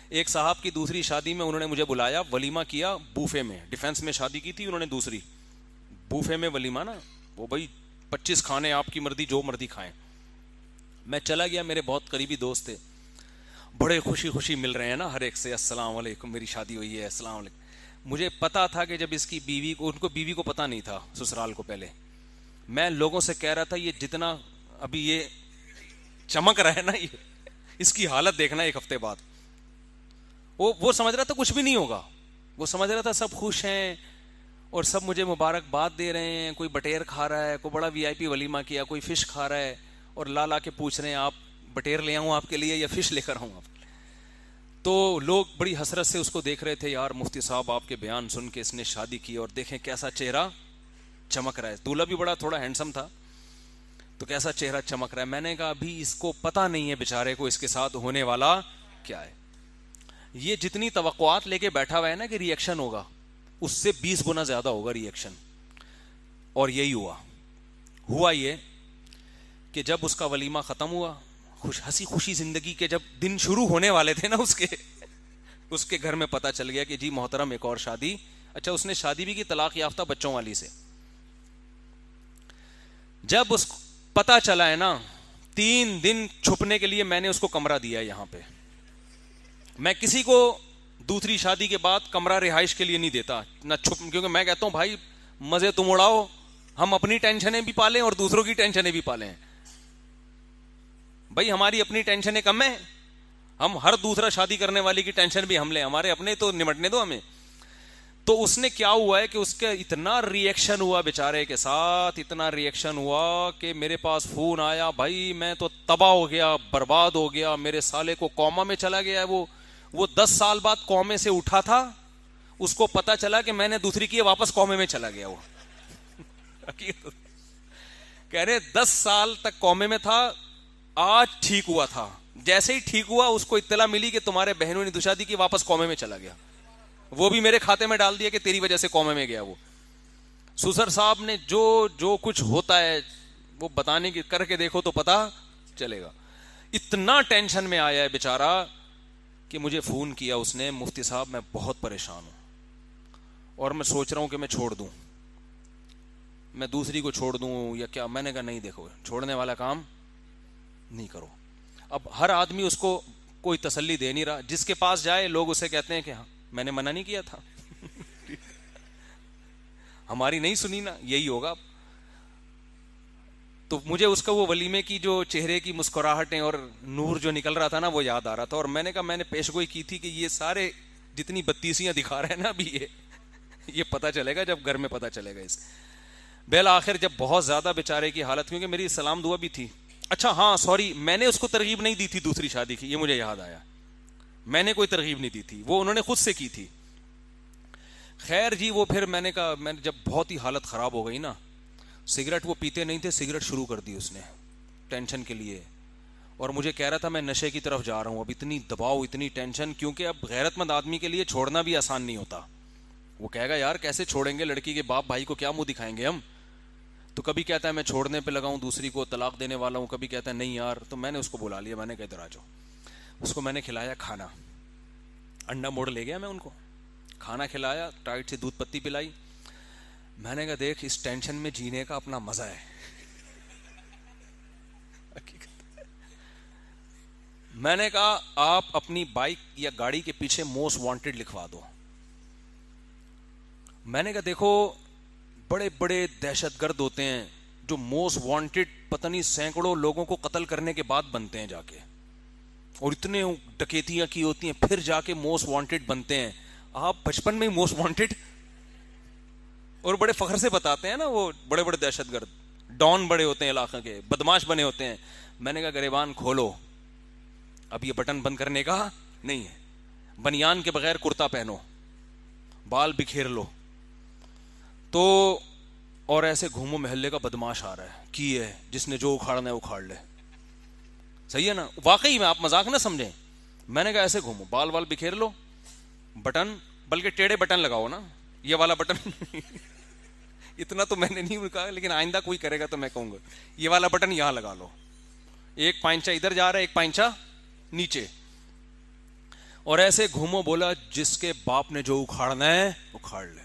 ایک صاحب کی دوسری شادی میں انہوں نے مجھے بلایا, ولیمہ کیا بوفے میں, ڈیفینس میں شادی کی تھی انہوں نے دوسری, بوفے میں ولیمہ نا, وہ بھائی 25 کھانے آپ کی مرضی جو مرضی کھائیں. میں چلا گیا, میرے بہت قریبی دوست تھے, بڑے خوشی خوشی مل رہے ہیں نا ہر ایک سے, السلام علیکم میری شادی ہوئی ہے, السلام علیکم. مجھے پتا تھا کہ جب اس کی بیوی کو, ان کو بیوی کو پتا نہیں تھا سسرال کو, پہلے میں لوگوں سے کہہ رہا تھا یہ جتنا ابھی یہ چمک رہا ہے نا, یہ اس کی حالت دیکھنا ایک ہفتے بعد. وہ سمجھ رہا تھا کچھ بھی نہیں ہوگا, وہ سمجھ رہا تھا سب خوش ہیں اور سب مجھے مبارکباد دے رہے ہیں, کوئی بٹیر کھا رہا ہے, کوئی بڑا وی آئی پی ولیمہ کیا, کوئی فش کھا رہا ہے, اور لا کے پوچھ رہے ہیں آپ بٹیر لے آؤں آپ کے لیے یا فش لے کر آؤں آپ. تو لوگ بڑی حسرت سے اس کو دیکھ رہے تھے, یار مفتی صاحب آپ کے بیان سن کے اس نے شادی کی اور دیکھیں کیسا چہرہ چمک رہا ہے. دولہا بھی بڑا تھوڑا ہینڈسم تھا, تو کیسا چہرہ چمک رہا ہے. میں نے کہا ابھی اس کو پتا نہیں ہے بیچارے کو اس کے ساتھ ہونے والا کیا ہے. یہ جتنی توقعات لے کے بیٹھا ہوا ہے نا کہ ری ایکشن ہوگا, اس سے 20 گنا زیادہ ہوگا ری ایکشن. اور یہی ہوا یہ کہ جب اس کا ولیمہ ختم ہوا, ہنسی خوشی زندگی کے جب دن شروع ہونے والے تھے نا اس کے گھر میں پتا چل گیا کہ جی محترم ایک اور شادی. اچھا اس نے شادی بھی کی طلاق یافتہ بچوں والی سے. جب اس کو پتا چلا ہے نا, 3 دن چھپنے کے لیے میں نے اس کو کمرہ دیا ہے یہاں پہ. میں کسی کو دوسری شادی کے بعد کمرہ رہائش کے لیے نہیں دیتا نہ چھپ, کیونکہ میں کہتا ہوں بھائی مزے تم اڑاؤ, ہم اپنی ٹینشنیں بھی پالیں اور دوسروں کی ٹینشنیں بھی پالیں. بھائی ہماری اپنی ٹینشنیں کم ہیں, ہم ہر دوسرا شادی کرنے والی کی ٹینشن بھی ہم لیں, ہمارے اپنے تو نمٹنے دو ہمیں. تو اس نے کیا ہوا ہے کہ اس کا اتنا ری ایکشن ہوا بیچارے کے ساتھ, اتنا ری ایکشن ہوا کہ میرے پاس فون آیا, بھائی میں تو تباہ ہو گیا, برباد ہو گیا, میرے سالے کو کوما میں چلا گیا ہے. وہ 10 سال بعد کومے سے اٹھا تھا, اس کو پتا چلا کہ میں نے دوسری کی, واپس کومے میں چلا گیا. وہ کہہ رہے 10 سال تک کومے میں تھا, آج ٹھیک ہوا تھا. جیسے ہی ٹھیک ہوا اس کو اطلاع ملی کہ تمہارے بہنوں نے دوشادی کی, واپس کومے میں چلا گیا. وہ بھی میرے کھاتے میں ڈال دیا کہ تیری وجہ سے کومے میں گیا. وہ سسر صاحب نے جو کچھ ہوتا ہے وہ بتانے کی, کر کے دیکھو تو پتا چلے گا. اتنا ٹینشن میں آیا ہے بیچارہ کہ مجھے فون کیا اس نے, مفتی صاحب میں بہت پریشان ہوں اور میں سوچ رہا ہوں کہ میں چھوڑ دوں, میں دوسری کو چھوڑ دوں یا کیا. میں نے کہا نہیں, دیکھو چھوڑنے والا کام نہیں کرو. اب ہر آدمی اس کو کوئی تسلی دے نہیں رہا, جس کے پاس جائے لوگ اسے کہتے ہیں کہ ہاں میں نے منع نہیں کیا تھا ہماری نہیں سنی نا, یہی ہوگا. تو مجھے اس کا وہ ولیمے کی جو چہرے کی مسکراہٹیں اور نور جو نکل رہا تھا نا, وہ یاد آ رہا تھا. اور میں نے کہا میں نے پیش گوئی کی تھی کہ یہ سارے جتنی بتیسیاں دکھا رہے ہیں نا ابھی یہ پتہ چلے گا جب گھر میں پتہ چلے گا اس. بالآخر جب بہت زیادہ بیچارے کی حالت, کیونکہ میری سلام دعا بھی تھی. اچھا ہاں سوری, میں نے اس کو ترغیب نہیں دی تھی دوسری شادی کی, یہ مجھے یاد آیا, میں نے کوئی ترغیب نہیں دی تھی, وہ انہوں نے خود سے کی تھی. خیر جی, وہ پھر میں نے کہا, میں جب بہت ہی حالت خراب ہو گئی نا, سگریٹ وہ پیتے نہیں تھے, سگریٹ شروع کر دی اس نے ٹینشن کے لیے. اور مجھے کہہ رہا تھا میں نشے کی طرف جا رہا ہوں. اب اتنی دباؤ, اتنی ٹینشن, کیونکہ اب غیرت مند آدمی کے لیے چھوڑنا بھی آسان نہیں ہوتا. وہ کہے گا یار کیسے چھوڑیں گے, لڑکی کے باپ بھائی کو کیا منہ دکھائیں گے ہم. تو کبھی کہتا ہے میں چھوڑنے پہ لگاؤں, دوسری کو طلاق دینے والا ہوں, کبھی کہتا ہے نہیں یار. تو میں نے اس کو بلا لیا, میں نے کہا ادھر آ جاؤ. اس کو میں نے کھلایا کھانا, انڈا موڑ لے گیا, میں ان کو کھانا کھلایا, ٹائٹ سے دودھ پتی پلائی. میں نے کہا دیکھ اس ٹینشن میں جینے کا اپنا مزہ ہے. میں نے کہا آپ اپنی بائک یا گاڑی کے پیچھے موسٹ وانٹیڈ لکھوا دو. میں نے کہا دیکھو بڑے بڑے دہشت گرد ہوتے ہیں جو موسٹ وانٹیڈ پتہ نہیں سینکڑوں لوگوں کو قتل کرنے کے بعد بنتے ہیں جا کے, اور اتنے ڈکیتیاں کی ہوتی ہیں پھر جا کے موسٹ وانٹیڈ بنتے ہیں. آپ بچپن میں ہی موسٹ وانٹیڈ, اور بڑے فخر سے بتاتے ہیں نا, وہ بڑے بڑے دہشت گرد ڈان بڑے ہوتے ہیں, علاقے کے بدماش بنے ہوتے ہیں. میں نے کہا گریبان کھولو, اب یہ بٹن بند کرنے کا نہیں ہے, بنیان کے بغیر کرتا پہنو, بال بکھیر لو تو, اور ایسے گھومو محلے کا بدماش آ رہا ہے کی ہے, جس نے جو اکھاڑنا ہے اکھاڑ لے. صحیح ہے نا, واقعی میں, آپ مذاق نہ سمجھیں. میں نے کہا ایسے گھومو, بال وال بکھیر لو, بٹن, بلکہ ٹیڑھے بٹن لگاؤ نا, یہ والا بٹن اتنا تو میں نے نہیں کہا, لیکن آئندہ کوئی کرے گا تو میں کہوں گا یہ والا بٹن یہاں لگا لو, ایک پائنچا ادھر جا رہا ہے, ایک پائنچا نیچے. اور ایسے گھومو، بولا جس کے باپ نے جو اکھاڑنا ہے اکھاڑ لے.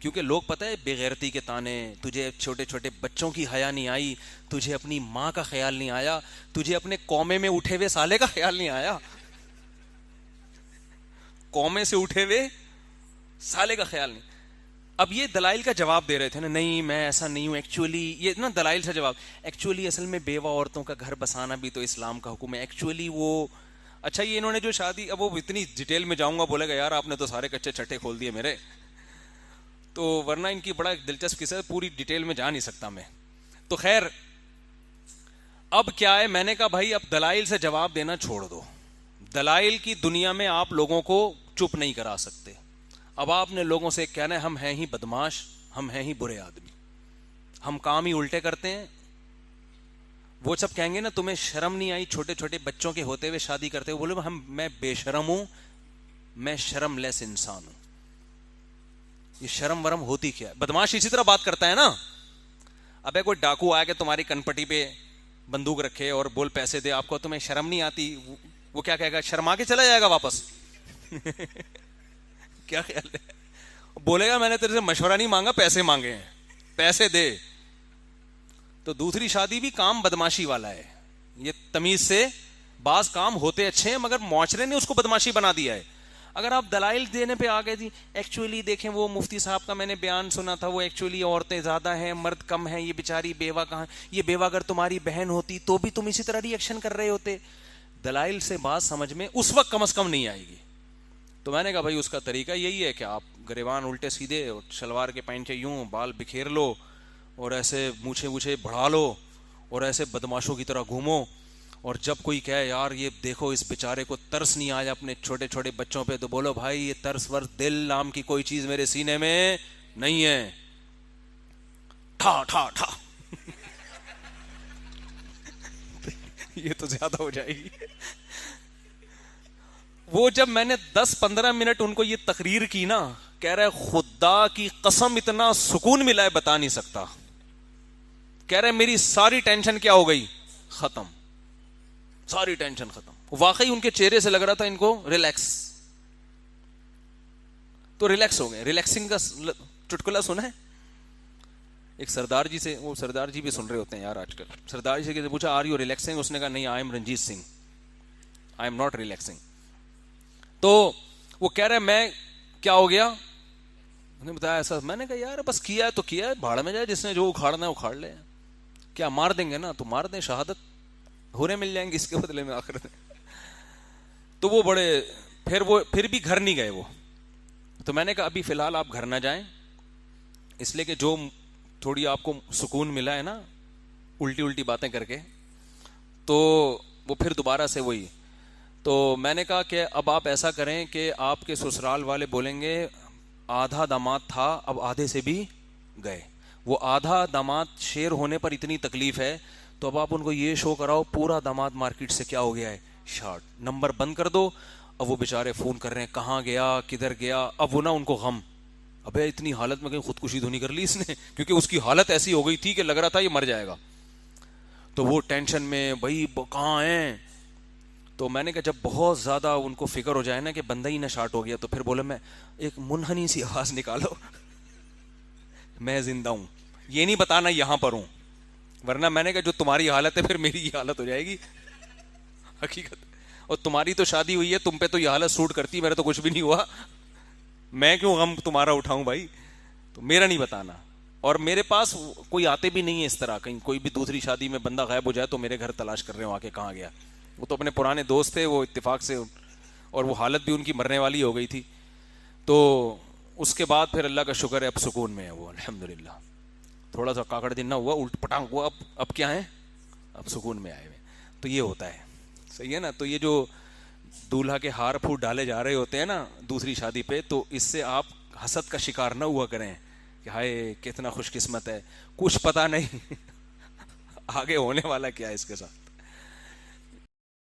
کیونکہ لوگ پتہ ہے بے غیرتی کے تانے، تجھے چھوٹے چھوٹے بچوں کی حیا نہیں آئی، تجھے اپنی ماں کا خیال نہیں آیا، تجھے اپنے قومے میں اٹھے ہوئے سالے کا خیال نہیں آیا، قومے سے اٹھے ہوئے سالے کا خیال نہیں. اب یہ دلائل کا جواب دے رہے تھے نا، نہیں میں ایسا نہیں ہوں ایکچولی، یہ نا دلائل سے جواب، ایکچولی اصل میں بیوہ عورتوں کا گھر بسانا بھی تو اسلام کا حکم ہے ایکچولی وہ. اچھا یہ انہوں نے جو شادی، اب وہ اتنی ڈیٹیل میں جاؤں گا، بولے گا یار آپ نے تو سارے کچے چھٹے کھول دیے میرے، تو ورنہ ان کی بڑا دلچسپ قصہ ہے، پوری ڈیٹیل میں جا نہیں سکتا میں. تو خیر اب کیا ہے، میں نے کہا بھائی اب دلائل سے جواب دینا چھوڑ دو، دلائل کی دنیا میں آپ لوگوں کو چپ نہیں کرا سکتے. اب آپ نے لوگوں سے کہنا ہے ہم ہیں ہی بدماش، ہم ہیں ہی برے آدمی، ہم کام ہی الٹے کرتے ہیں. وہ سب کہیں گے نا تمہیں شرم نہیں آئی چھوٹے چھوٹے بچوں کے ہوتے ہوئے شادی کرتے ہوئے، بولے میں بے شرم ہوں، میں شرم لیس انسان ہوں. یہ شرم ورم ہوتی کیا ہے؟ بدماش اسی طرح بات کرتا ہے نا. ابے کوئی ڈاکو آیا کہ تمہاری کنپٹی پہ بندوق رکھے اور بول پیسے دے آپ کو، تمہیں شرم نہیں آتی، وہ کیا کہے گا؟ شرما کے چلا جائے گا واپس. کیا خیال ہے؟ بولے گا میں نے تیرے سے مشورہ نہیں مانگا، پیسے مانگے ہیں، پیسے دے. تو دوسری شادی بھی کام بدماشی والا ہے. یہ تمیز سے بعض کام ہوتے اچھے ہیں مگر معاشرے نے اس کو بدماشی بنا دیا ہے. اگر آپ دلائل دینے پہ آ گئے تھی، ایکچولی دیکھیں وہ مفتی صاحب کا میں نے بیان سنا تھا، وہ ایکچولی عورتیں زیادہ ہیں مرد کم ہیں، یہ بیچاری بیوہ کہاں، یہ بیوہ اگر تمہاری بہن ہوتی تو بھی تم اسی طرح ری ایکشن کر رہے ہوتے. دلائل سے بات سمجھ میں اس وقت کم از کم نہیں آئے گی. تو میں نے کہا بھائی اس کا طریقہ یہی ہے کہ آپ گریبان الٹے سیدھے اور شلوار کے پینچے یوں بال بکھیر لو اور ایسے مونچھے بڑھا لو اور ایسے بدماشوں کی طرح گھومو، اور جب کوئی کہے یار یہ دیکھو اس بیچارے کو ترس نہیں آیا اپنے چھوٹے چھوٹے بچوں پہ، تو بولو بھائی یہ ترس ورس دل نام کی کوئی چیز میرے سینے میں نہیں ہے. ٹھا ٹھا ٹھا. یہ تو زیادہ ہو جائے گی. وہ جب میں نے 10-15 منٹ ان کو یہ تقریر کی نا، کہہ رہے خدا کی قسم اتنا سکون ملا ہے بتا نہیں سکتا. کہہ رہے میری ساری ٹینشن کیا ہو گئی، ختم، ساری ٹینشن ختم. واقعی ان کے چہرے سے لگ رہا تھا ان کو ریلیکس، تو ریلیکس ہو گئے. ریلیکسنگ کا چٹکلا سنا ہے ایک سردار جی سے، وہ سردار جی بھی سن رہے ہوتے ہیں یار آج کل. سردار جی سے پوچھا آر یو ریلیکسنگ؟ اس نے کہا نہیں، I am Ranjit Singh, I am not relaxing. تو وہ کہہ رہے میں کیا ہو گیا، انہوں نے بتایا ایسا. میں نے کہا یار بس کیا ہے تو کیا ہے، بھاڑ میں جائے، جس نے جو اکھاڑنا ہے اکھاڑ لے. کیا مار دیں گے نا تو مار دیں، شہادت ہورے مل جائیں گے اس کے بدلے میں آخرت میں. تو وہ بڑے پھر بھی گھر نہیں گئے وہ. تو میں نے کہا ابھی فی الحال آپ گھر نہ جائیں، اس لیے کہ جو تھوڑی آپ کو سکون ملا ہے نا الٹی باتیں کر کے، تو وہ پھر دوبارہ سے وہی. تو میں نے کہا کہ اب آپ ایسا کریں کہ آپ کے سسرال والے بولیں گے آدھا داماد تھا اب آدھے سے بھی گئے. وہ آدھا داماد شیر ہونے پر اتنی تکلیف ہے، تو اب آپ ان کو یہ شو کراؤ پورا داماد مارکیٹ سے کیا ہو گیا ہے، شارٹ. نمبر بند کر دو. اب وہ بیچارے فون کر رہے ہیں کہاں گیا کدھر گیا. اب وہ نا ان کو غم، ابے اتنی حالت میں کہیں خودکشی تو نہیں کر لی اس نے، کیونکہ اس کی حالت ایسی ہو گئی تھی کہ لگ رہا تھا یہ مر جائے گا. تو وہ ٹینشن میں بھائی کہاں ہیں. تو میں نے کہا جب بہت زیادہ ان کو فکر ہو جائے نا کہ بندہ ہی نہ شارٹ ہو گیا، تو پھر بولے میں ایک منحنی سی آواز نکالو میں زندہ ہوں، یہ نہیں بتانا یہاں پر ہوں، ورنہ میں نے کہا جو تمہاری حالت ہے پھر میری یہ حالت ہو جائے گی حقیقت. اور تمہاری تو شادی ہوئی ہے، تم پہ تو یہ حالت سوٹ کرتی، میرے تو کچھ بھی نہیں ہوا، میں کیوں غم تمہارا اٹھاؤں بھائی. تو میرا نہیں بتانا. اور میرے پاس کوئی آتے بھی نہیں ہے اس طرح، کہیں کوئی بھی دوسری شادی میں بندہ غائب ہو جائے تو میرے گھر تلاش کر رہے ہو آ کے کہاں گیا. وہ تو اپنے پرانے دوست تھے، وہ اتفاق سے، اور وہ حالت بھی ان کی مرنے والی ہو گئی تھی. تو اس کے بعد پھر اللہ کا شکر ہے اب سکون میں ہے وہ الحمدللہ. تھوڑا سا کاکڑ دن نہ ہوا، الٹ پٹانگ ہوا، اب کیا ہے، اب سکون میں آئے ہوئے. تو یہ ہوتا ہے، صحیح ہے نا. تو یہ جو دولہا کے ہار پھوٹ ڈالے جا رہے ہوتے ہیں نا دوسری شادی پہ، تو اس سے آپ حسد کا شکار نہ ہوا کریں کہ ہائے کتنا خوش قسمت ہے، کچھ پتہ نہیں آگے ہونے والا کیا ہے اس کے ساتھ.